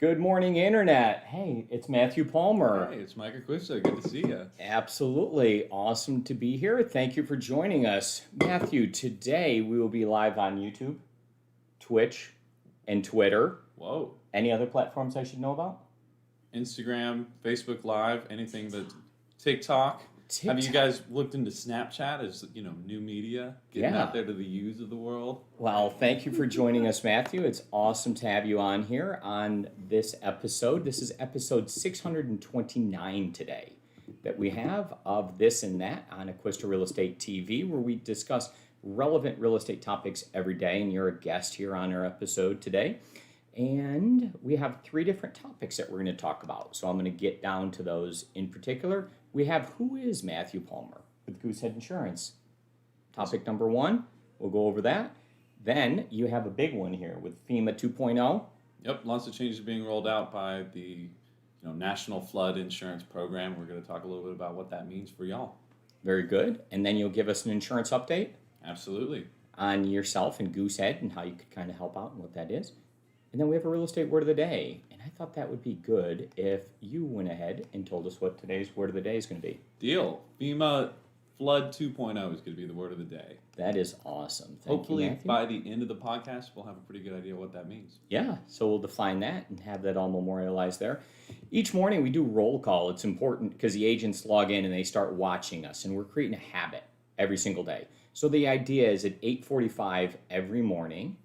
Good morning, Internet. Hey, it's Matthew Palmer. Hey, it's Mike Acquisto. Good to see you. Absolutely awesome to be here. Thank you for joining us. Matthew, today we will be live on YouTube, Twitch, and Twitter. Whoa. Any other platforms I should know about? Instagram, Facebook Live, anything but TikTok. Have you guys looked into Snapchat as, new media? Getting out there to the yous of the world? Well, thank you for joining us, Matthew. It's awesome to have you on here on this episode. This is episode 629 today that we have of This and That on Acquisto Real Estate TV, where we discuss relevant real estate topics every day, and you're a guest here on our episode today. And we have 3 different topics that we're going to talk about. So I'm going to get down to those in particular. We have who is Matthew Palmer with Goosehead Insurance. Topic number 1, we'll go over that. Then you have a big one here with FEMA 2.0. Yep, lots of changes being rolled out by the National Flood Insurance Program. We're going to talk a little bit about what that means for y'all. Very good. And then you'll give us an insurance update. Absolutely. On yourself and Goosehead and how you could kind of help out and what that is. And then we have a real estate word of the day. And I thought that would be good if you went ahead and told us what today's word of the day is going to be. Deal. FEMA Flood 2.0 is going to be the word of the day. That is awesome. Hopefully by the end of the podcast, we'll have a pretty good idea what that means. Yeah, so we'll define that and have that all memorialized there. Each morning we do roll call. It's important because the agents log in and they start watching us. And we're creating a habit every single day. So the idea is at 8:45 every morning,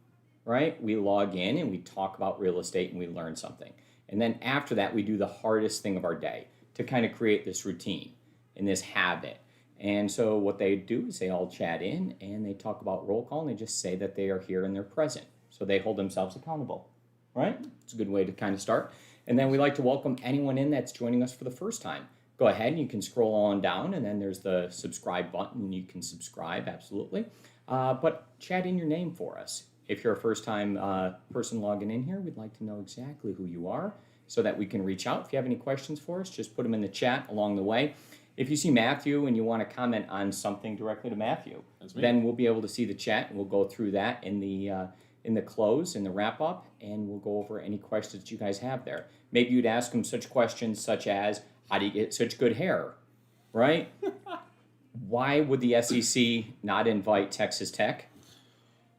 right? We log in and we talk about real estate and we learn something. And then after that, we do the hardest thing of our day to kind of create this routine and this habit. And so what they do is they all chat in and they talk about roll call and they just say that they are here and they're present. So they hold themselves accountable, right? It's a good way to kind of start. And then we like to welcome anyone in that's joining us for the first time. Go ahead and you can scroll on down and then there's the subscribe button and you can subscribe, absolutely. But chat in your name for us. If you're a first-time person logging in here, we'd like to know exactly who you are so that we can reach out. If you have any questions for us, just put them in the chat along the way. If you see Matthew and you want to comment on something directly to Matthew, then we'll be able to see the chat and we'll go through that in the close, in the wrap-up, and we'll go over any questions that you guys have there. Maybe you'd ask them such questions such as, how do you get such good hair, right? Why would the SEC not invite Texas Tech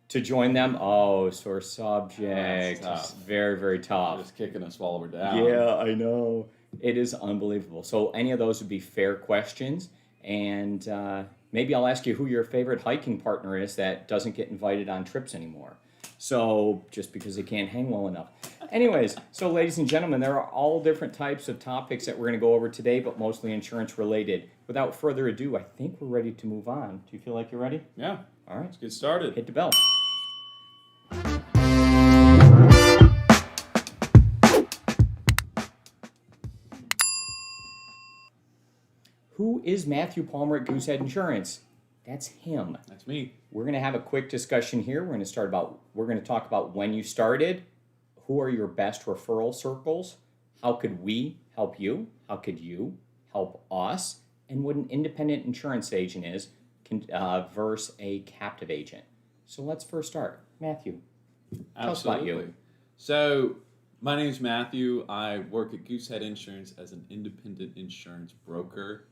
to join them? Oh, sore subject. It's very, very tough. Just kicking us while we're down. Yeah, I know. It is unbelievable. So any of those would be fair questions. And maybe I'll ask you who your favorite hiking partner is that doesn't get invited on trips anymore. So just because they can't hang well enough. Anyways, so ladies and gentlemen, there are all different types of topics that we're going to go over today, but mostly insurance related. Without further ado, I think we're ready to move on. Do you feel like you're ready? Yeah. All right. Let's get started. Hit the bell. Who is Matthew Palmer at Goosehead Insurance? That's him. That's me. We're going to have a quick discussion here. We're going to talk about when you started, who are your best referral circles, how could we help you, how could you help us, and what an independent insurance agent is versus a captive agent. So let's first start. Matthew, tell us about you. So my name is Matthew. I work at Goosehead Insurance as an independent insurance broker.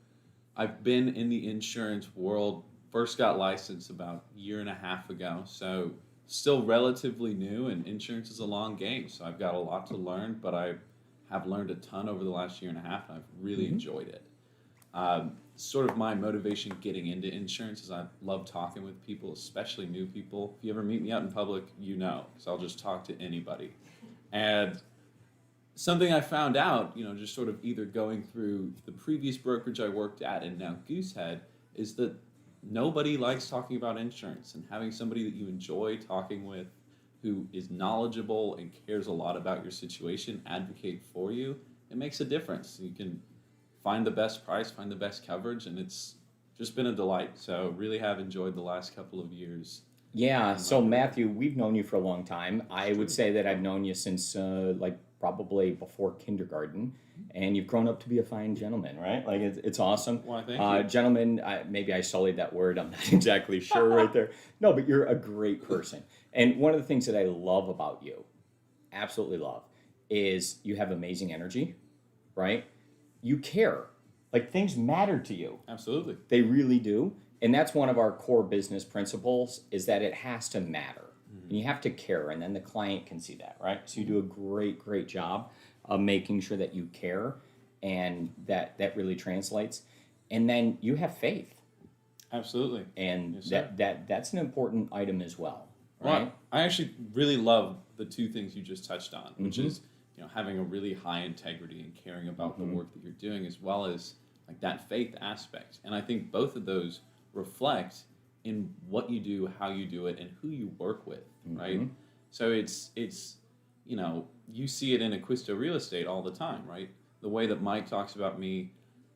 I've been in the insurance world, first got licensed about a year and a half ago, so still relatively new, and insurance is a long game, so I've got a lot to learn, but I have learned a ton over the last year and a half, and I've really enjoyed it. Sort of my motivation getting into insurance is I love talking with people, especially new people. If you ever meet me out in public, you know, because I'll just talk to anybody. And something I found out, just sort of either going through the previous brokerage I worked at and now Goosehead, is that nobody likes talking about insurance, and having somebody that you enjoy talking with who is knowledgeable and cares a lot about your situation, advocate for you, it makes a difference. You can find the best price, find the best coverage, and it's just been a delight. So really have enjoyed the last couple of years. Yeah, so Matthew, we've known you for a long time. I would say that I've known you since probably before kindergarten, and you've grown up to be a fine gentleman, right? Like it's awesome. Well, thank you. Gentleman, maybe I sullied that word. I'm not exactly sure right there. No, but you're a great person. And one of the things that I love about you, absolutely love, is you have amazing energy, right? You care. Like things matter to you. Absolutely. They really do. And that's one of our core business principles is that it has to matter. And you have to care, and then the client can see that, right? So you do a great job of making sure that you care, and that really translates. And then you have faith, Absolutely. and Yes, sir. that's an important item as well, Well, right? I actually really love the two things you just touched on, which is having a really high integrity and caring about the work that you're doing, as well as like that faith aspect. And I think both of those reflect in what you do, how you do it, and who you work with, right? So it's you see it in Acquisto Real Estate all the time, right? The way that Mike talks about me.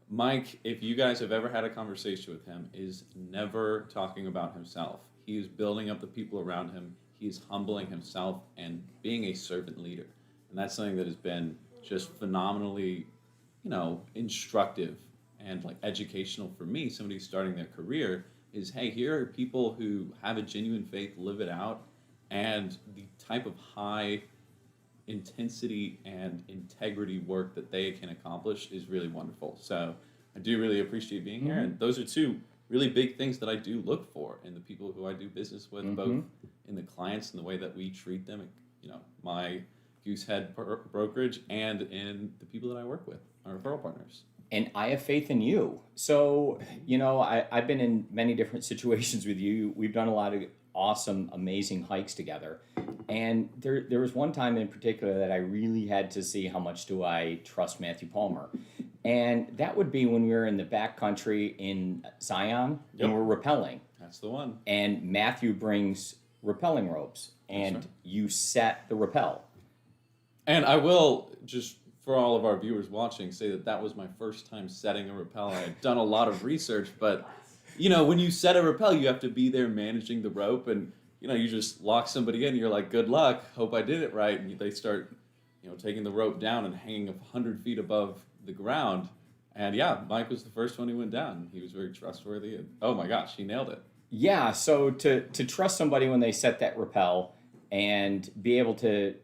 Mike, if you guys have ever had a conversation with him, is never talking about himself. He is building up the people around him. He is humbling himself and being a servant leader. And that's something that has been just phenomenally, instructive and like educational for me, somebody starting their career, is hey, here are people who have a genuine faith, live it out, and the type of high intensity and integrity work that they can accomplish is really wonderful. So I do really appreciate being here, and those are two really big things that I do look for in the people who I do business with, both in the clients and the way that we treat them, my Goosehead brokerage, and in the people that I work with, our referral partners. And I have faith in you. So, I've been in many different situations with you. We've done a lot of awesome, amazing hikes together. And there was one time in particular that I really had to see how much do I trust Matthew Palmer. And that would be when we were in the backcountry in Zion and we're rappelling. That's the one. And Matthew brings rappelling ropes and you set the rappel. And I will just, for all of our viewers watching, say that was my first time setting a rappel. I had done a lot of research, but when you set a rappel, you have to be there managing the rope, and you just lock somebody in. You're like, good luck, hope I did it right, and they start taking the rope down and hanging 100 feet above the ground. And yeah, Mike was the first one who went down. He was very trustworthy, and oh my gosh, he nailed it. Yeah, so to trust somebody when they set that rappel and be able to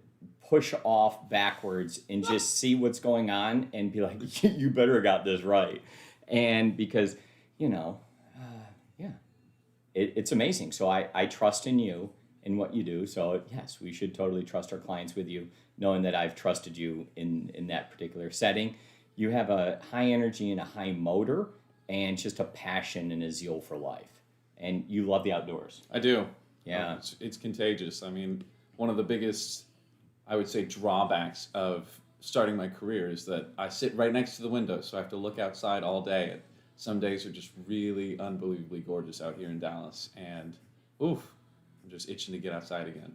push off backwards and just see what's going on and be like, you better have got this right. And because, it's amazing. So I trust in you and what you do. So yes, we should totally trust our clients with you, knowing that I've trusted you in that particular setting. You have a high energy and a high motor and just a passion and a zeal for life. And you love the outdoors. I do. Yeah. It's contagious. I mean, one of the biggest, I would say, drawbacks of starting my career is that I sit right next to the window, so I have to look outside all day. And some days are just really unbelievably gorgeous out here in Dallas, and I'm just itching to get outside again.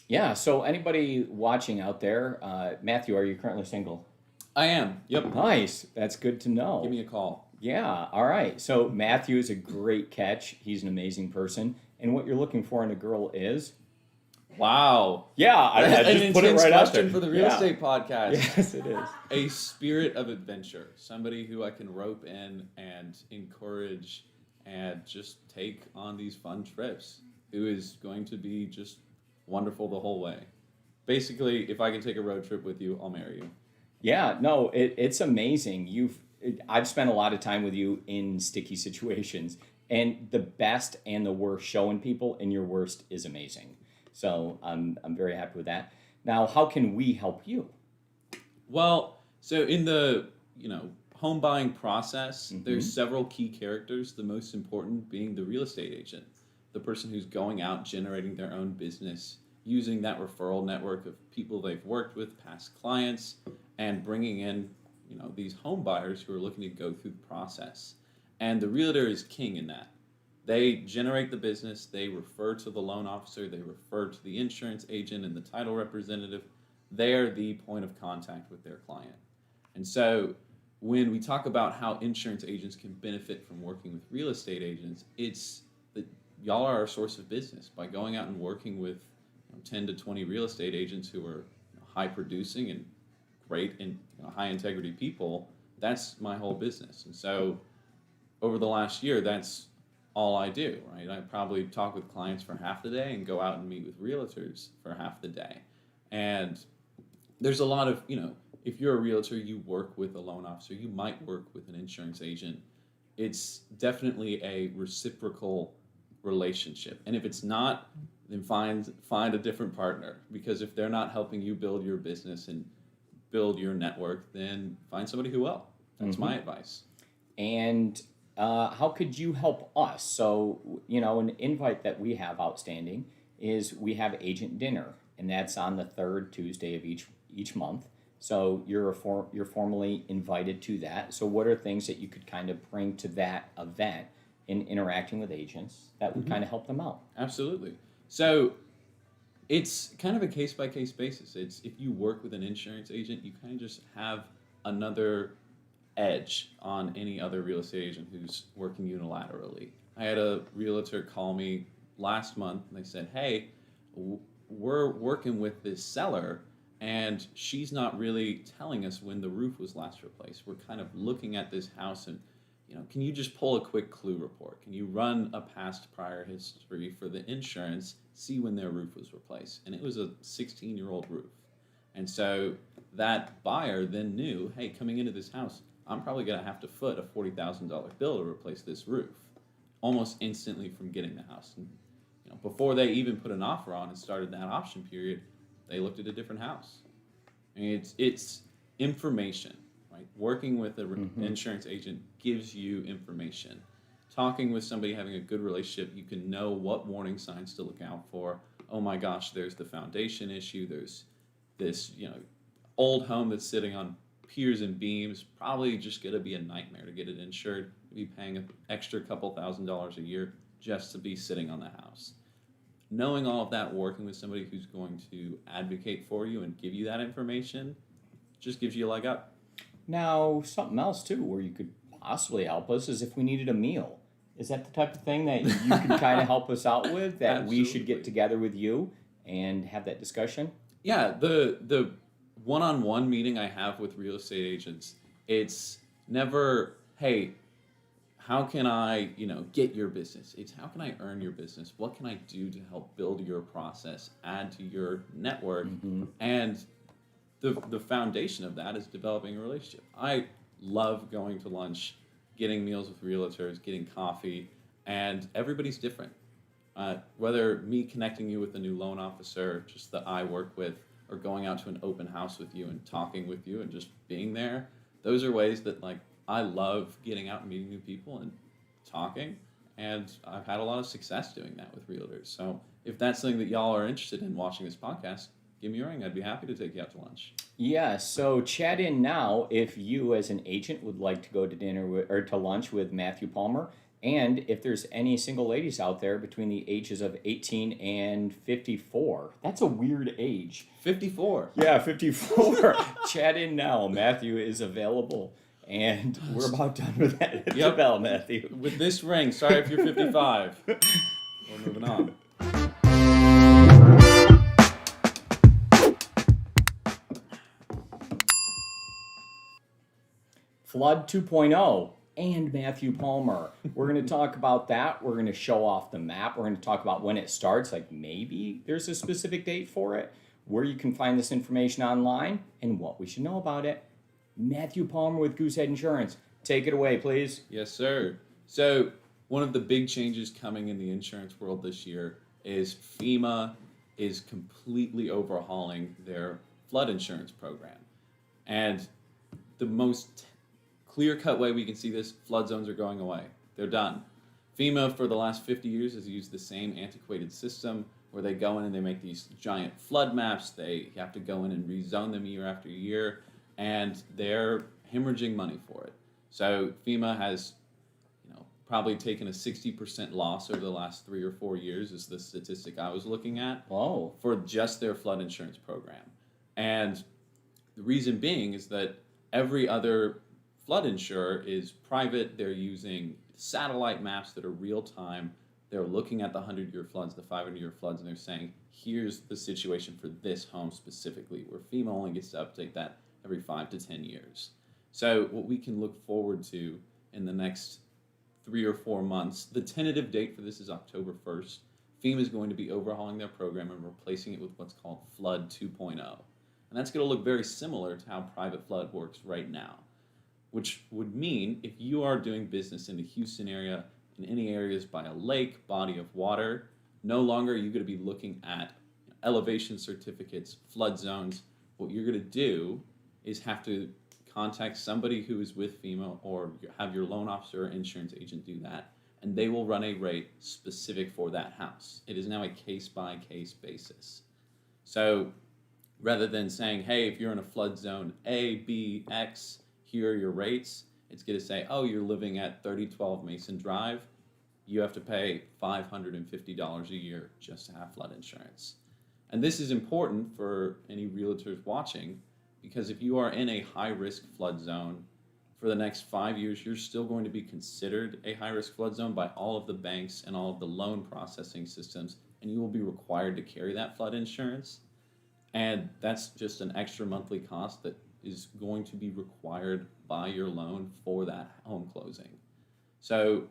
Yeah, so anybody watching out there, Matthew, are you currently single? I am, yep. Nice, that's good to know. Give me a call. Yeah, all right. So Matthew is a great catch. He's an amazing person. And what you're looking for in a girl is? Wow. Yeah, I just put it right out there. For the real estate podcast. Yes, it is. A spirit of adventure. Somebody who I can rope in and encourage and just take on these fun trips. Who is going to be just wonderful the whole way. Basically, if I can take a road trip with you, I'll marry you. Yeah, no, it's amazing. I've spent a lot of time with you in sticky situations, and the best and the worst showing people, and your worst is amazing. So I'm very happy with that. Now, how can we help you? Well, so in the home buying process, there's several key characters. The most important being the real estate agent, the person who's going out generating their own business, using that referral network of people they've worked with, past clients, and bringing in these home buyers who are looking to go through the process. And the realtor is king in that. They generate the business, they refer to the loan officer, they refer to the insurance agent and the title representative. They are the point of contact with their client. And so when we talk about how insurance agents can benefit from working with real estate agents, it's that y'all are our source of business. By going out and working with 10 to 20 real estate agents who are high producing and great and high integrity people, that's my whole business. And so over the last year, that's all I do, right? I probably talk with clients for half the day and go out and meet with realtors for half the day. And there's a lot of, if you're a realtor, you work with a loan officer, you might work with an insurance agent. It's definitely a reciprocal relationship. And if it's not, then find a different partner, because if they're not helping you build your business and build your network, then find somebody who will. That's my advice. And how could you help us? So, an invite that we have outstanding is we have agent dinner, and that's on the third Tuesday of each month. So you're formally invited to that. So what are things that you could kind of bring to that event in interacting with agents that would kind of help them out? Absolutely. So it's kind of a case by case basis. It's if you work with an insurance agent, you kind of just have another edge on any other real estate agent who's working unilaterally. I had a realtor call me last month and they said, "Hey, we're working with this seller and she's not really telling us when the roof was last replaced. We're kind of looking at this house and can you just pull a quick clue report? Can you run a past prior history for the insurance, see when their roof was replaced?" And it was a 16-year-old roof. And so that buyer then knew, hey, coming into this house, I'm probably going to have to foot a $40,000 bill to replace this roof almost instantly from getting the house. And before they even put an offer on and started that option period, they looked at a different house. And it's information. Right? Working with an insurance agent gives you information. Talking with somebody, having a good relationship, you can know what warning signs to look out for. Oh my gosh, there's the foundation issue. There's this, old home that's sitting on piers and beams. Probably just going to be a nightmare to get it insured. You'll be paying an extra couple $1,000s a year just to be sitting on the house. Knowing all of that, working with somebody who's going to advocate for you and give you that information, just gives you a leg up. Now, something else too, where you could possibly help us is if we needed a meal. Is that the type of thing that you can kind of help us out with? That we should get together with you and have that discussion? Yeah, the one-on-one meeting I have with real estate agents, it's never, hey, how can I, get your business? It's how can I earn your business? What can I do to help build your process, add to your network? And the foundation of that is developing a relationship. I love going to lunch, getting meals with realtors, getting coffee, and everybody's different. Whether me connecting you with a new loan officer, just that I work with, or going out to an open house with you and talking with you and just being there, those are ways that I love getting out and meeting new people and talking, and I've had a lot of success doing that with realtors. So if that's something that y'all are interested in watching this podcast, give me a ring. I'd be happy to take you out to lunch. Yeah, so chat in now if you as an agent would like to go to dinner or to lunch with Matthew Palmer, and if there's any single ladies out there between the ages of 18 and 54. That's a weird age. 54. Yeah, 54. Chat in now. Matthew is available. And we're about done with that. Hit the bell, Matthew. With this ring, sorry if you're 55. We're moving on. Flood 2.0 and Matthew Palmer. We're going to talk about that. We're going to show off the map. We're going to talk about when it starts. Maybe there's a specific date for it, where you can find this information online, and what we should know about it. Matthew Palmer with Goosehead Insurance. Take it away, please. Yes, sir. So one of the big changes coming in the insurance world this year is FEMA is completely overhauling their flood insurance program. And the most clear-cut way we can see this, flood zones are going away. They're done. FEMA, for the last 50 years, has used the same antiquated system where they go in and they make these giant flood maps. They have to go in and rezone them year after year, and they're hemorrhaging money for it. So FEMA has probably taken a 60% loss over the last 3 or 4 years is the statistic I was looking at for just their flood insurance program. And the reason being is that every other flood insurer is private. They're using satellite maps that are real time. They're looking at the 100-year floods, the 500-year floods, and they're saying, here's the situation for this home specifically, where FEMA only gets to update that every 5 to 10 years. So what we can look forward to in the next 3 or 4 months, the tentative date for this is October 1st. FEMA is going to be overhauling their program and replacing it with what's called Flood 2.0. And that's going to look very similar to how private flood works right now, which would mean if you are doing business in the Houston area, in any areas by a lake, body of water, no longer are you going to be looking at elevation certificates, flood zones. What you're going to do is have to contact somebody who is with FEMA or have your loan officer or insurance agent do that, and they will run a rate specific for that house. It is now a case-by-case basis. So rather than saying, hey, if you're in a flood zone A, B, X, here are your rates, it's going to say, oh, you're living at 3012 Mason Drive, you have to pay $550 a year just to have flood insurance. And this is important for any realtors watching, because if you are in a high-risk flood zone, for the next 5 years, you're still going to be considered a high-risk flood zone by all of the banks and all of the loan processing systems, and you will be required to carry that flood insurance. And that's just an extra monthly cost that is going to be required by your loan for that home closing. So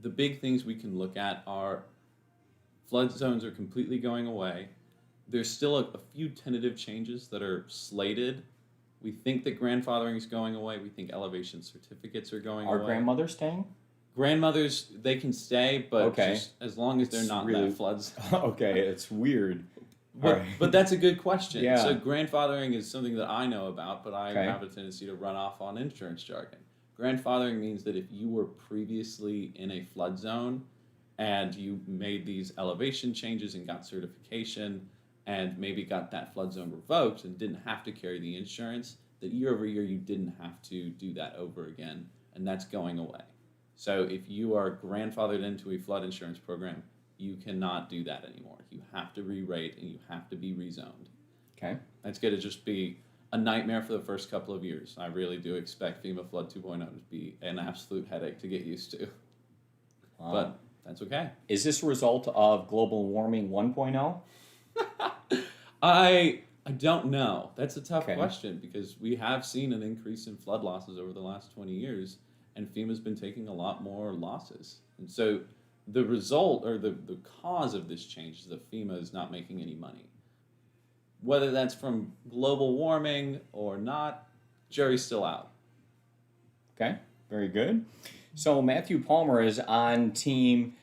the big things we can look at are flood zones are completely going away. There's still a few tentative changes that are slated. We think that grandfathering is going away. We think elevation certificates are going away. Are grandmothers staying? Grandmothers, they can stay, but Okay. just as long as they're It's not in really- that flood zone. Okay, it's weird. But, Alright. but that's a good question. Yeah. So grandfathering is something that I know about, but I Okay. have a tendency to run off on insurance jargon. Grandfathering means that if you were previously in a flood zone and you made these elevation changes and got certification and maybe got that flood zone revoked and didn't have to carry the insurance, that year over year you didn't have to do that over again, and that's going away. So if you are grandfathered into a flood insurance program, you cannot do that anymore. You have to re-rate and you have to be rezoned. Okay. That's going to just be a nightmare for the first couple of years. I really do expect FEMA Flood 2.0 to be an absolute headache to get used to. But that's okay. Is this a result of global warming 1.0? I don't know. That's a tough Okay. question because we have seen an increase in flood losses over the last 20 years, and FEMA's been taking a lot more losses. And so the result or the cause of this change is that FEMA is not making any money. Whether that's from global warming or not, jury's still out. Okay, very good. So Matthew Palmer is on team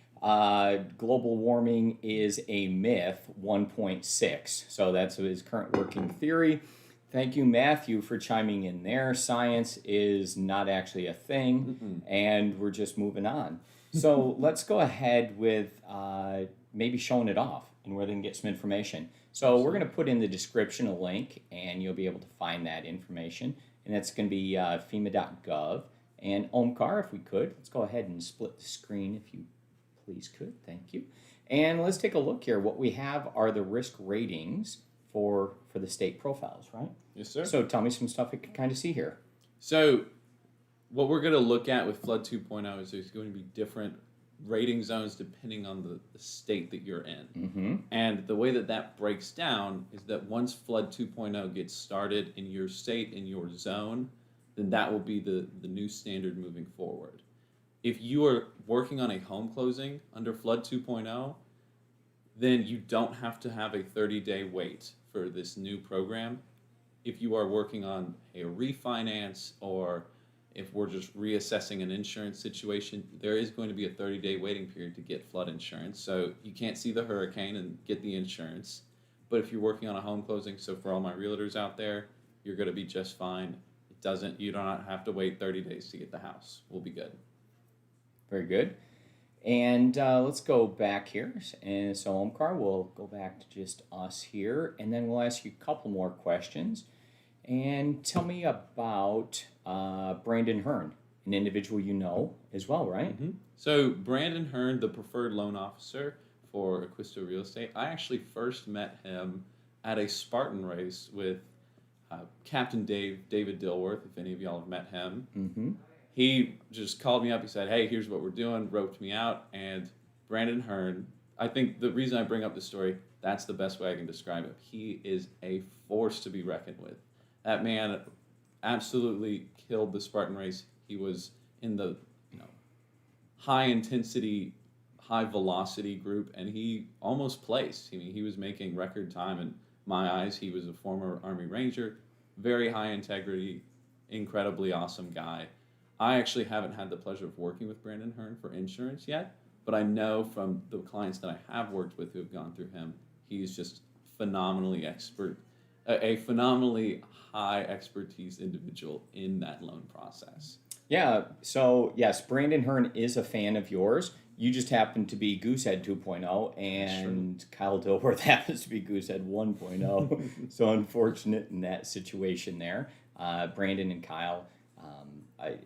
global warming is a myth 1.6. So that's his current working theory. Thank you, Matthew, for chiming in there. Science is not actually a thing, and we're just moving on. So let's go ahead with maybe showing it off and where they can get some information. So we're going to put in the description a link, and you'll be able to find that information. And that's going to be FEMA.gov. And Omkar, if we could, let's go ahead and split the screen if you please could. Thank you. And let's take a look here. What we have are the risk ratings for the state profiles, right? Yes, sir. So tell me some stuff we can kind of see here. So what we're going to look at with Flood 2.0 is there's going to be different rating zones depending on the state that you're in. Mm-hmm. And the way that that breaks down is that once Flood 2.0 gets started in your state, in your zone, then that will be the new standard moving forward. If you are working on a home closing under Flood 2.0, then you don't have to have a 30-day wait for this new program. If you are working on a refinance or if we're just reassessing an insurance situation, there is going to be a 30-day waiting period to get flood insurance. So you can't see the hurricane and get the insurance. But if you're working on a home closing, so for all my realtors out there, you're going to be just fine. You don't have to wait 30 days to get the house. We'll be good. Very good. And let's go back here. And so Omkar, we'll go back to just us here, and then we'll ask you a couple more questions. And tell me about Brandon Hearn, an individual you know as well, right? Mm-hmm. So Brandon Hearn, the preferred loan officer for Acquisto Real Estate, I actually first met him at a Spartan race with Captain David Dilworth, if any of y'all have met him. Mm-hmm. He just called me up. He said, hey, here's what we're doing, roped me out. And Brandon Hearn, I think the reason I bring up this story, that's the best way I can describe him. He is a force to be reckoned with. That man absolutely killed the Spartan race. He was in the high intensity, high velocity group, and he almost placed. I mean, he was making record time, and my eyes. He was a former Army Ranger, very high integrity, incredibly awesome guy. I actually haven't had the pleasure of working with Brandon Hearn for insurance yet, but I know from the clients that I have worked with who have gone through him, he's just phenomenally expert, a phenomenally high expertise individual in that loan process. Yeah, so yes, Brandon Hearn is a fan of yours. You just happen to be Goosehead 2.0, and Kyle Dilworth happens to be Goosehead 1.0. So unfortunate in that situation there. Brandon and Kyle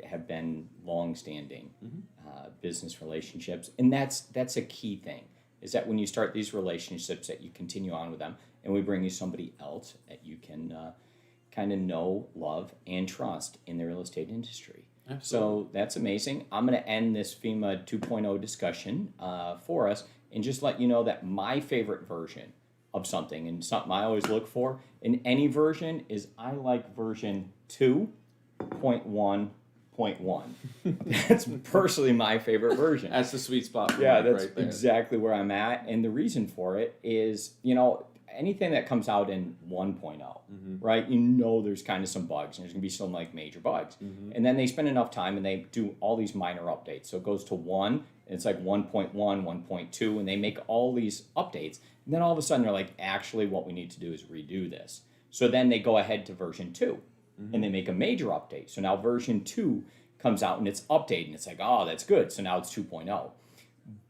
have been long-standing business relationships, and that's a key thing. Is that when you start these relationships, that you continue on with them, and we bring you somebody else that you can kind of know, love, and trust in the real estate industry. Absolutely. So that's amazing. I'm going to end this FEMA 2.0 discussion for us and just let you know that my favorite version of something, and something I always look for in any version, is I like version 2.1.1. That's personally my favorite version. That's the sweet spot for Yeah, Mike that's right there. exactly where I'm at. And the reason for it is, anything that comes out in 1.0, right? There's kind of some bugs, and there's going to be some like major bugs. And then they spend enough time and they do all these minor updates. So it goes to 1, and it's like 1.1, 1.2, and they make all these updates. And then all of a sudden they're like, actually, what we need to do is redo this. So then they go ahead to version 2, and they make a major update. So now version 2 comes out and it's updated, and it's like, oh, that's good. So now it's 2.0.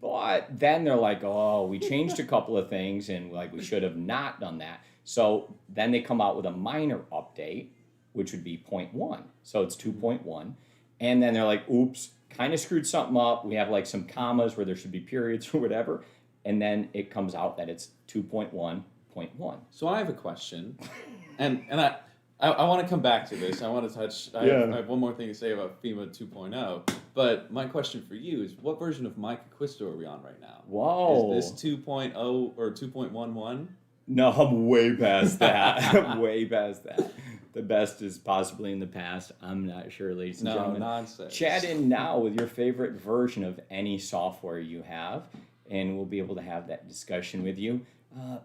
But then they're like, oh, we changed a couple of things, and like we should have not done that. So then they come out with a minor update, which would be 0.1. So it's 2.1. And then they're like, oops, kind of screwed something up. We have like some commas where there should be periods or whatever. And then it comes out that it's 2.1.1. So I have a question, and I want to come back to this. I want to touch. I have one more thing to say about FEMA 2.0. But my question for you is, what version of Mike Acquisto are we on right now? Whoa. Is this 2.0 or 2.11? No, I'm way past that. I'm way past that. The best is possibly in the past. I'm not sure, ladies and gentlemen. Nonsense. Chat in now with your favorite version of any software you have, and we'll be able to have that discussion with you.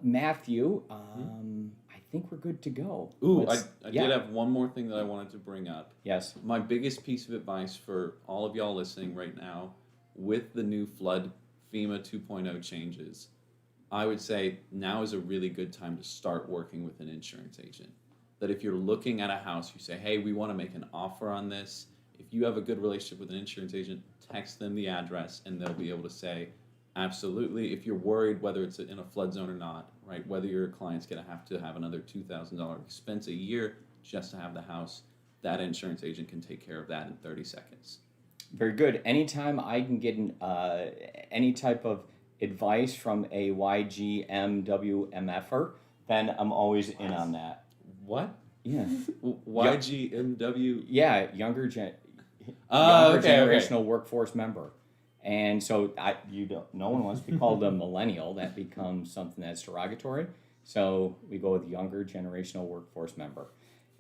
Matthew, I think we're good to go. Ooh, I did have one more thing that I wanted to bring up. Yes. My biggest piece of advice for all of y'all listening right now, with the new flood FEMA 2.0 changes, I would say now is a really good time to start working with an insurance agent. That if you're looking at a house, you say, hey, we want to make an offer on this. If you have a good relationship with an insurance agent, text them the address, and they'll be able to say, absolutely. If you're worried whether it's in a flood zone or not, right, whether your client's going to have another $2,000 expense a year just to have the house, that insurance agent can take care of that in 30 seconds. Very good. Anytime I can get any type of advice from a YGMWMFer, then I'm always in on that. What? Yeah. YGMW? Yeah, younger generational okay. workforce member. And so no one wants to be called a millennial. That becomes something that's derogatory. So we go with younger generational workforce member.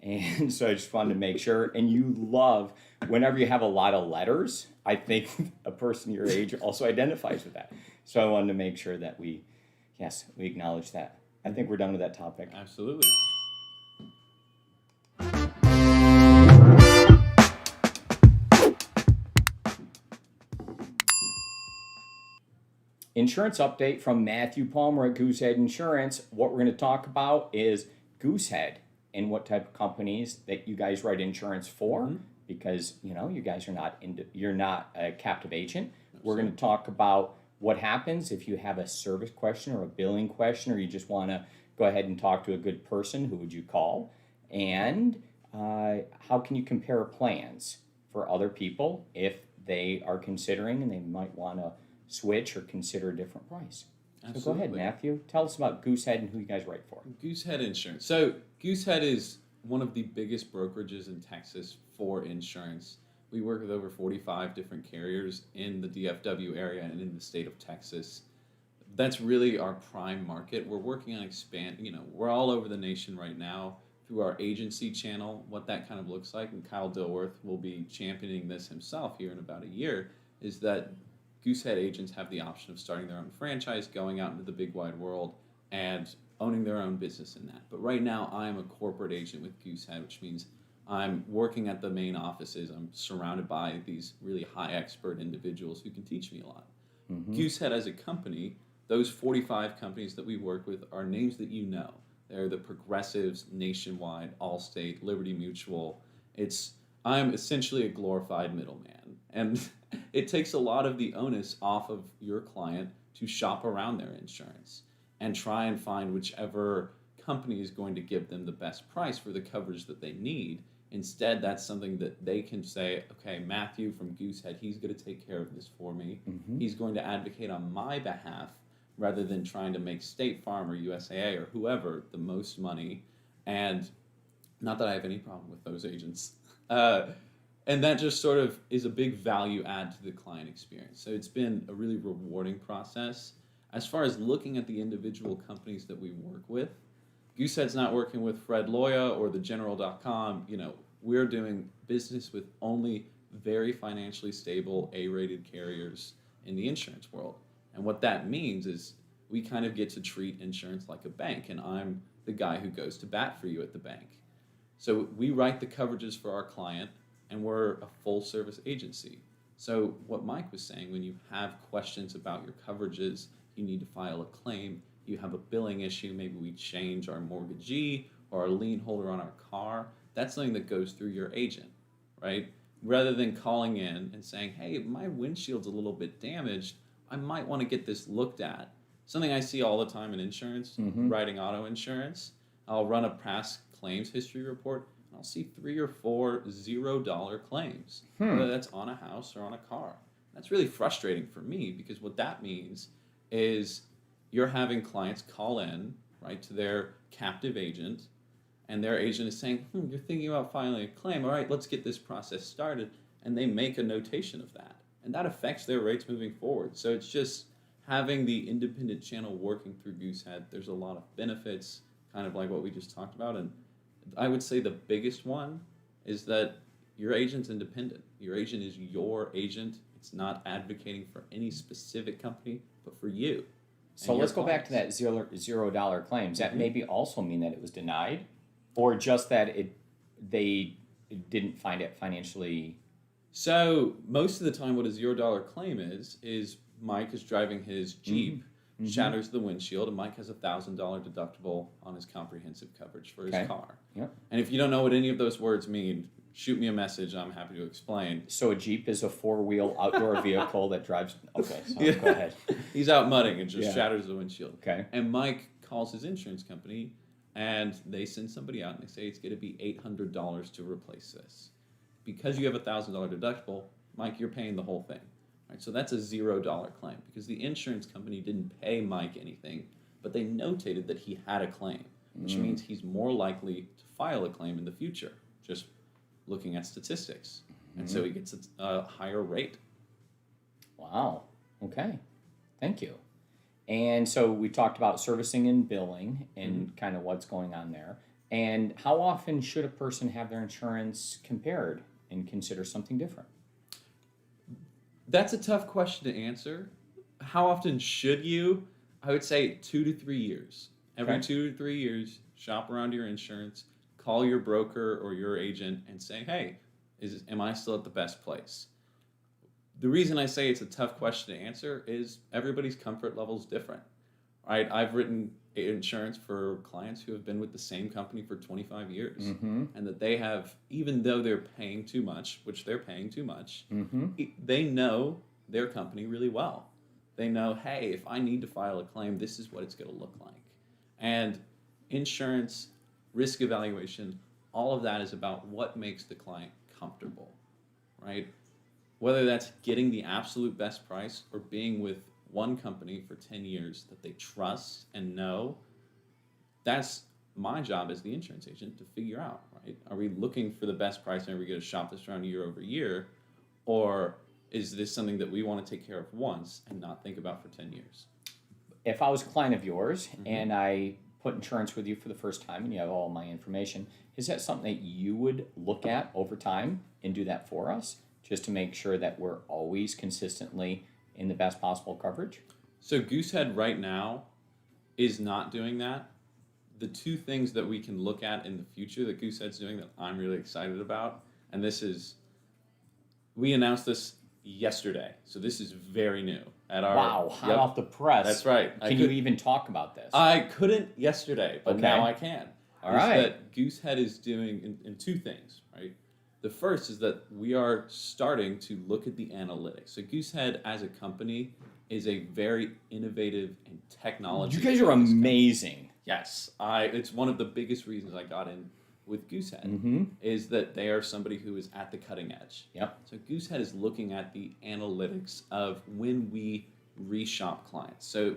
And so I just wanted to make sure. And you love, whenever you have a lot of letters, I think a person your age also identifies with that. So I wanted to make sure that we acknowledge that. I think we're done with that topic. Absolutely. Insurance update from Matthew Palmer at Goosehead Insurance. What we're going to talk about is Goosehead and what type of companies that you guys write insurance for, because you guys are you're not a captive agent. Absolutely. We're going to talk about what happens if you have a service question or a billing question, or you just want to go ahead and talk to a good person. Who would you call? And how can you compare plans for other people if they are considering and they might want to switch or consider a different price. Absolutely. So go ahead, Matthew. Tell us about Goosehead and who you guys write for. Goosehead Insurance. So Goosehead is one of the biggest brokerages in Texas for insurance. We work with over 45 different carriers in the DFW area and in the state of Texas. That's really our prime market. We're working on we're all over the nation right now through our agency channel. What that kind of looks like, and Kyle Dilworth will be championing this himself here in about a year, is that Goosehead agents have the option of starting their own franchise, going out into the big wide world, and owning their own business in that. But right now, I am a corporate agent with Goosehead, which means I'm working at the main offices. I'm surrounded by these really high expert individuals who can teach me a lot. Goosehead as a company, those 45 companies that we work with are names that you know. They're the Progressives, Nationwide, Allstate, Liberty Mutual. I'm essentially a glorified middleman. And it takes a lot of the onus off of your client to shop around their insurance and try and find whichever company is going to give them the best price for the coverage that they need. Instead, that's something that they can say, okay, Matthew from Goosehead, he's going to take care of this for me. He's going to advocate on my behalf rather than trying to make State Farm or USAA or whoever the most money. And not that I have any problem with those agents. And that just sort of is a big value add to the client experience. So it's been a really rewarding process. As far as looking at the individual companies that we work with, Goosehead's not working with Fred Loya or thegeneral.com. We're doing business with only very financially stable A-rated carriers in the insurance world. And what that means is we kind of get to treat insurance like a bank, and I'm the guy who goes to bat for you at the bank. So we write the coverages for our client, and we're a full-service agency. So what Mike was saying, when you have questions about your coverages, you need to file a claim, you have a billing issue, maybe we change our mortgagee or our lien holder on our car, that's something that goes through your agent, right? Rather than calling in and saying, hey, my windshield's a little bit damaged, I might want to get this looked at. Something I see all the time in insurance, writing auto insurance, I'll run a past claims history report, and I'll see 3 or 4 $0 claims, whether that's on a house or on a car. That's really frustrating for me because what that means is you're having clients call in, right, to their captive agent, and their agent is saying, you're thinking about filing a claim. All right, let's get this process started. And they make a notation of that. And that affects their rates moving forward. So it's just having the independent channel working through Goosehead. There's a lot of benefits, kind of like what we just talked about. And I would say the biggest one is that your agent's independent. Your agent is your agent. It's not advocating for any specific company, but for you. So let's go back to that $0 claims. That maybe also mean that it was denied, or just that they didn't find it financially. So most of the time, what a $0 claim is Mike is driving his Jeep, shatters the windshield, and Mike has a $1,000 deductible on his comprehensive coverage for his car. Yep. And if you don't know what any of those words mean, shoot me a message. I'm happy to explain. So a Jeep is a 4-wheel outdoor vehicle that drives. Okay, so go ahead. He's out mudding and just shatters the windshield. Okay. And Mike calls his insurance company, and they send somebody out and they say it's going to be $800 to replace this. Because you have a $1,000 deductible, Mike, you're paying the whole thing. Right? So that's a $0 claim because the insurance company didn't pay Mike anything, but they notated that he had a claim, which means he's more likely to file a claim in the future, just looking at statistics. And so he gets a higher rate. Wow. Okay. Thank you. And so we talked about servicing and billing and kind of what's going on there. And how often should a person have their insurance compared and consider something different? That's a tough question to answer. How often should you? I would say 2 to 3 years. Every 2 to 3 years, shop around your insurance, call your broker or your agent and say, hey, am I still at the best place? The reason I say it's a tough question to answer is everybody's comfort level is different. Right? I've written insurance for clients who have been with the same company for 25 years, and that they have, even though they're paying too much, which they're paying too much, they know their company really well. They know, hey, if I need to file a claim, this is what it's going to look like. And insurance, risk evaluation, all of that is about what makes the client comfortable, right? Whether that's getting the absolute best price or being with one company for 10 years that they trust and know, that's my job as the insurance agent to figure out, right? Are we looking for the best price and are we going to shop this around year over year? Or is this something that we want to take care of once and not think about for 10 years? If I was a client of yours and I put insurance with you for the first time and you have all my information, is that something that you would look at over time and do that for us just to make sure that we're always consistently in the best possible coverage? So Goosehead right now is not doing that the two things that we can look at in the future that Goosehead's doing that I'm really excited about, and we announced this yesterday, so this is very new at our. Wow, hot off the press. That's right. Can you even talk about this? I couldn't yesterday, but Okay. now I can. All right. That Goosehead is doing in two things, right? The first is that we are starting to look at the analytics. So Goosehead as a company is a very innovative and technology. You guys are amazing. Yes, it's one of the biggest reasons I got in with Goosehead Mm-hmm. is that they are somebody who is at the cutting edge. Yep. So Goosehead is looking at the analytics of when we reshop clients. So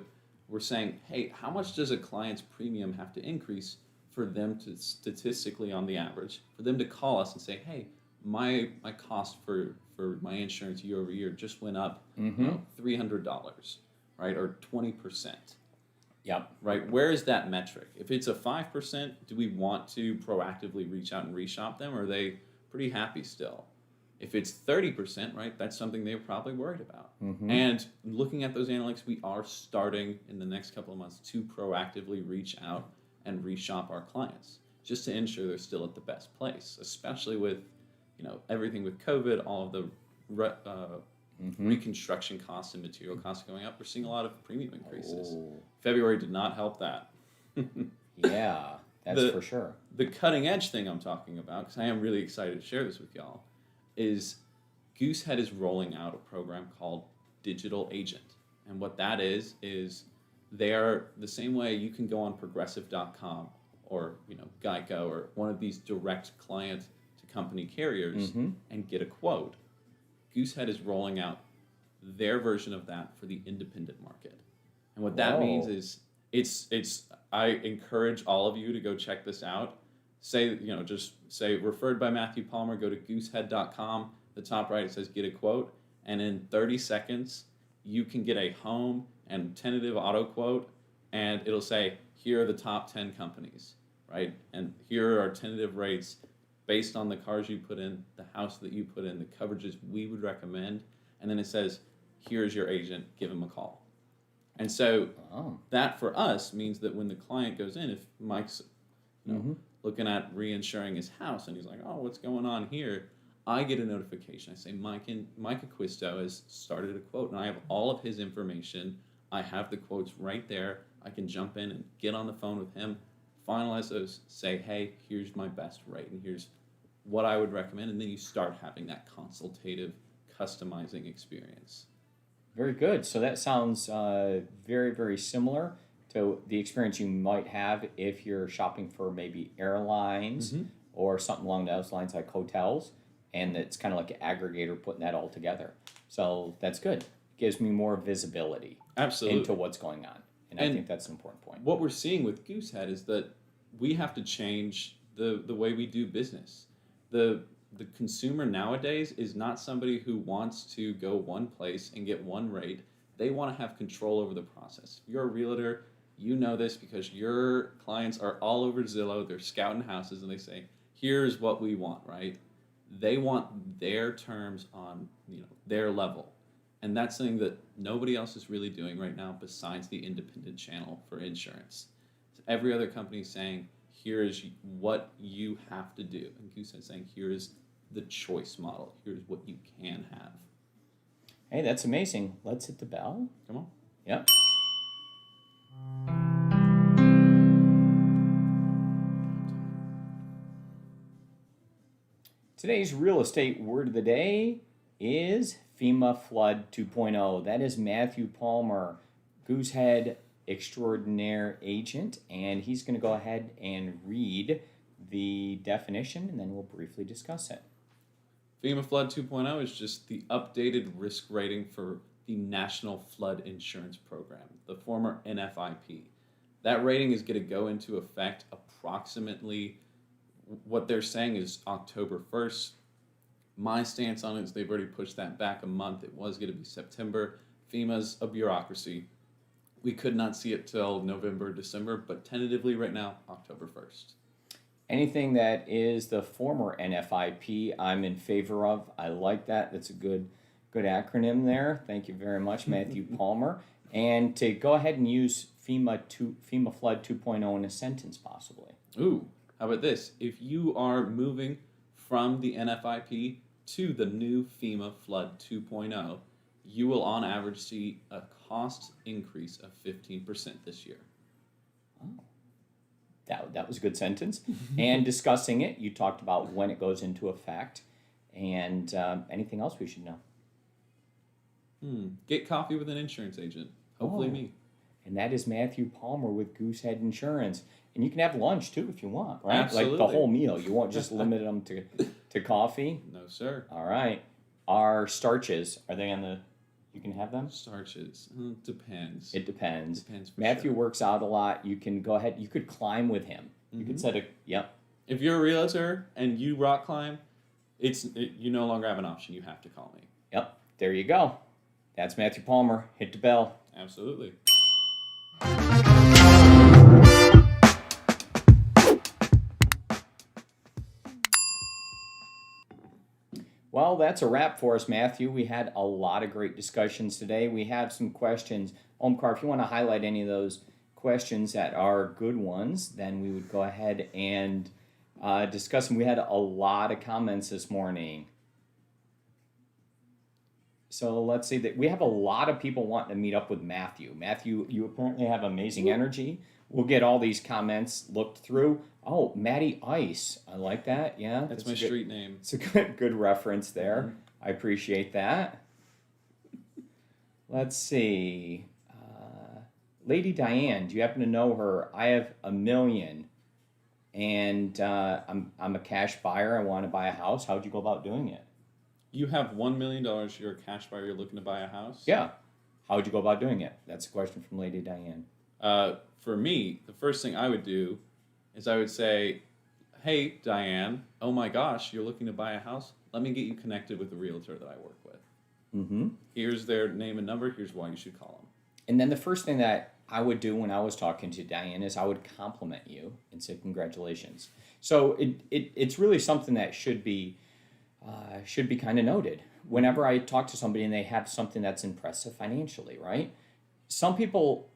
we're saying, hey, how much does a client's premium have to increase for them to statistically, on the average, for them to call us and say, hey, my cost for my insurance year over year just went up $300, right, or 20%. Yep. Right, where is that metric? If it's a 5%, do we want to proactively reach out and reshop them, or are they pretty happy still? If it's 30%, right, that's something they're probably worried about. Mm-hmm. And looking at those analytics, we are starting in the next couple of months to proactively reach out and reshop our clients, just to ensure they're still at the best place, especially with, everything with COVID, all of the reconstruction costs and material costs going up. We're seeing a lot of premium increases. Oh. February did not help that. Yeah, that's for sure. The cutting edge thing I'm talking about, because I am really excited to share this with y'all, is Goosehead is rolling out a program called Digital Agent. And what that is they are the same way you can go on progressive.com or Geico or one of these direct client to company carriers and get a quote. Goosehead is rolling out their version of that for the independent market. And what that means is I encourage all of you to go check this out. Just say referred by Matthew Palmer, go to goosehead.com. The top right, it says get a quote. And in 30 seconds, you can get a home and tentative auto quote. And it'll say, here are the top 10 companies, right? And here are our tentative rates based on the cars you put in, the house that you put in, the coverages we would recommend. And then it says, here's your agent, give him a call. And so that for us means that when the client goes in, if Mike's looking at reinsuring his house and he's like, oh, what's going on here? I get a notification. I say, Mike Acquisto has started a quote, and I have all of his information. I have the quotes right there. I can jump in and get on the phone with him, finalize those, say, hey, here's my best rate, and here's what I would recommend, and then you start having that consultative, customizing experience. Very good. So that sounds very, very similar to the experience you might have if you're shopping for maybe airlines or something along those lines like hotels, and it's kind of like an aggregator putting that all together. So that's good. Gives me more visibility into what's going on. And I think that's an important point. What we're seeing with Goosehead is that we have to change the way we do business. The consumer nowadays is not somebody who wants to go one place and get one rate. They want to have control over the process. If you're a realtor, you know this because your clients are all over Zillow. They're scouting houses and they say, here's what we want, right? They want their terms on their level. And that's something that nobody else is really doing right now besides the independent channel for insurance. So every other company is saying, here is what you have to do. And Goosehead is saying, here is the choice model. Here's what you can have. Hey, that's amazing. Let's hit the bell. Come on. Yep. Today's real estate word of the day is FEMA Flood 2.0. That is Matthew Palmer, Goosehead Extraordinaire Agent, and he's going to go ahead and read the definition, and then we'll briefly discuss it. FEMA Flood 2.0 is just the updated risk rating for the National Flood Insurance Program, the former NFIP. That rating is going to go into effect approximately, what they're saying is October 1st. My stance on it is they've already pushed that back a month. It was going to be September. FEMA's a bureaucracy. We could not see it till November, December, but tentatively right now, October 1st. Anything that is the former NFIP, I'm in favor of. I like that. That's a good acronym there. Thank you very much, Matthew Palmer. And to go ahead and use FEMA Flood 2.0 in a sentence, possibly. Ooh, how about this? If you are moving from the NFIP to the new FEMA Flood 2.0, you will on average see a cost increase of 15% this year. Oh, that was a good sentence. And discussing it, you talked about when it goes into effect, and anything else we should know? Get coffee with an insurance agent. Hopefully me. And that is Matthew Palmer with Goosehead Insurance. And you can have lunch too if you want, right? Absolutely. Like the whole meal. You won't just limit them to coffee. No, sir. All right. Our starches, are they on the... You can have them? Starches. Depends. It depends. Depends for Matthew sure. works out a lot. You can go ahead. You could climb with him. You could set a... Yep. If you're a realtor and you rock climb, you no longer have an option. You have to call me. Yep. There you go. That's Matthew Palmer. Hit the bell. Absolutely. Well, that's a wrap for us, Matthew. We had a lot of great discussions today. We have some questions. Omkar, if you want to highlight any of those questions that are good ones, then we would go ahead and discuss them. We had a lot of comments this morning. So let's see that we have a lot of people wanting to meet up with Matthew. Matthew, you apparently have amazing energy. We'll get all these comments looked through. Oh, Matty Ice. I like that. Yeah. That's my street name. It's a good reference there. I appreciate that. Let's see. Lady Diane, do you happen to know her? I have $1 million, and I'm a cash buyer. I want to buy a house. How would you go about doing it? You have $1 million. You're a cash buyer. You're looking to buy a house. Yeah. How would you go about doing it? That's a question from Lady Diane. For me, the first thing I would do is I would say, hey, Diane, oh my gosh, you're looking to buy a house? Let me get you connected with the realtor that I work with. Mm-hmm. Here's their name and number. Here's why you should call them. And then the first thing that I would do when I was talking to Diane is I would compliment you and say congratulations. So it's really something that should be kind of noted. Whenever I talk to somebody and they have something that's impressive financially, right? Some people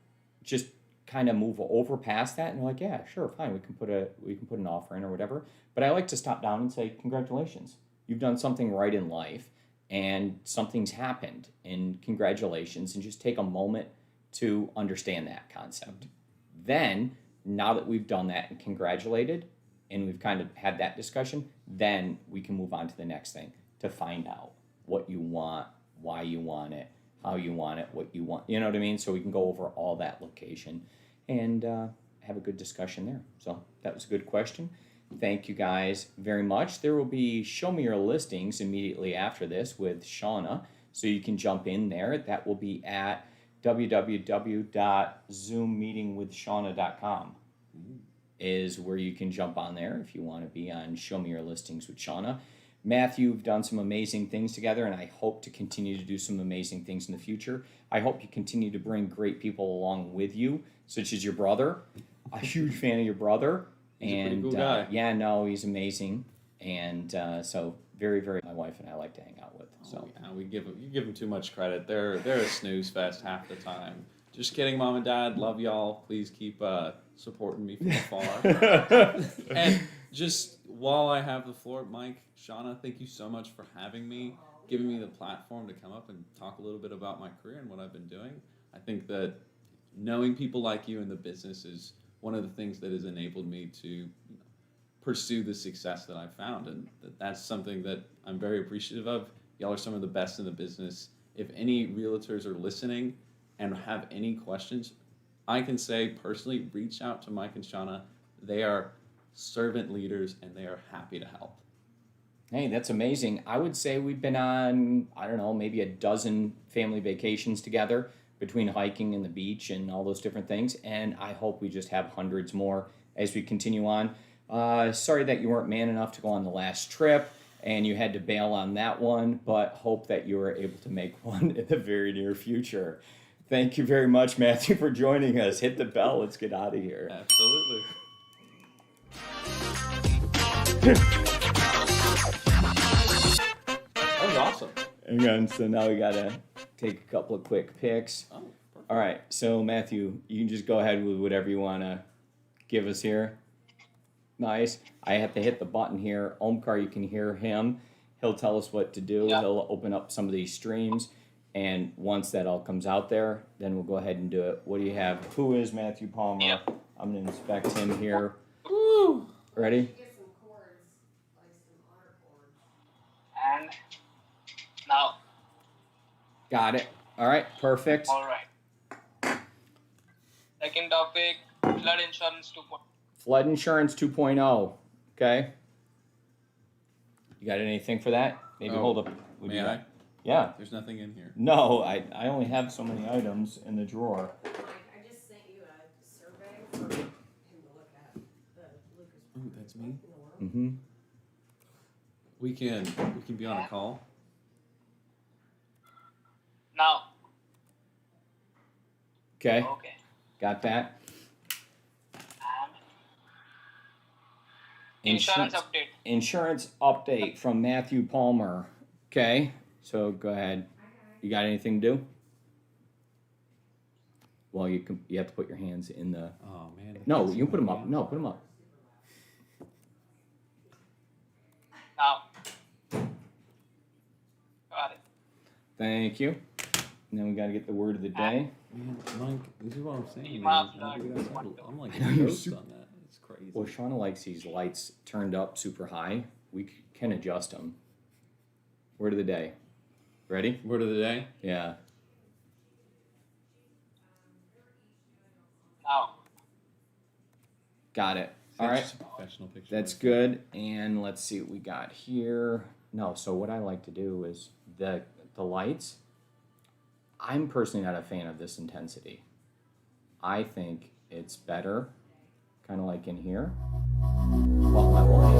just kind of move over past that and they're like, yeah, sure, fine, we can put an offer in or whatever. But I like to stop down and say, congratulations, you've done something right in life and something's happened, and congratulations, and just take a moment to understand that concept. Then, now that we've done that and congratulated, and we've kind of had that discussion, then we can move on to the next thing to find out what you want, why you want it, how you want it, what you want. You know what I mean? So we can go over all that location and have a good discussion there. So that was a good question. Thank you guys very much. There will be Show Me Your Listings immediately after this with Shana. So you can jump in there. That will be at www.zoommeetingwithshana.com is where you can jump on there if you want to be on Show Me Your Listings with Shana. Matthew, you've done some amazing things together, and I hope to continue to do some amazing things in the future. I hope you continue to bring great people along with you, such as your brother. A huge fan of your brother. He's a pretty cool guy. Yeah, no, he's amazing. And so very, very, my wife and I like to hang out with. So yeah, you give them too much credit. They're a snooze fest half the time. Just kidding, Mom and Dad. Love y'all. Please keep supporting me from afar. And just while I have the floor, Mike, Shana, thank you so much for having me, giving me the platform to come up and talk a little bit about my career and what I've been doing. I think that knowing people like you in the business is one of the things that has enabled me to pursue the success that I've found, and that's something that I'm very appreciative of. Y'all are some of the best in the business. If any realtors are listening and have any questions, I can say personally, reach out to Mike and Shana. They are servant leaders and they are happy to help. Hey, that's amazing. I would say we've been on, I don't know, maybe a dozen family vacations together between hiking and the beach and all those different things. And I hope we just have hundreds more as we continue on. Sorry that you weren't man enough to go on the last trip and you had to bail on that one, but hope that you were able to make one in the very near future. Thank you very much, Matthew, for joining us. Hit the bell. Let's get out of here. Absolutely. That was awesome. Hang on, so now we got to take a couple of quick picks. Oh, perfect. All right, so Matthew, you can just go ahead with whatever you want to give us here. Nice. I have to hit the button here. Omkar, you can hear him. He'll tell us what to do. Yeah. He'll open up some of these streams. And once that all comes out there, then we'll go ahead and do it. What do you have? Who is Matthew Palmer? Yeah. I'm going to inspect him here. Woo! Ready? Get some chords, like some honor chords. And now, Got it. All right, perfect. all right. Second topic, flood insurance 2.0. Flood insurance 2.0. Okay. You got anything for that? Maybe Oh, hold up. Would May you I? like- Yeah. There's nothing in here. No, I only have so many items in the drawer. Mike, I just sent you a survey for him to look at the Lucas. Ooh, that's me. In the world. Mm-hmm. We can be on a call. Now, Okay. okay. Got that. And insurance update. Insurance update from Matthew Palmer. Okay. So go ahead. You got anything to do? Well, you have to put your hands in the. Oh man. No, you can put them up. No, put them up. Now, got it. Thank you. And then we got to get the word of the day. Man, Mike, this is what I'm saying. You Man. have I figured out how to- I'm like I know, a you're ghost super- on that. It's crazy. Well, Shana likes these lights turned up super high. We can adjust them. Word of the day. Ready? Word of the day. Yeah. Now, Got it. All That's right. just a professional picture. That's good. And let's see what we got here. No, so what I like to do is the lights. I'm personally not a fan of this intensity. I think it's better, kind of like in here. What level?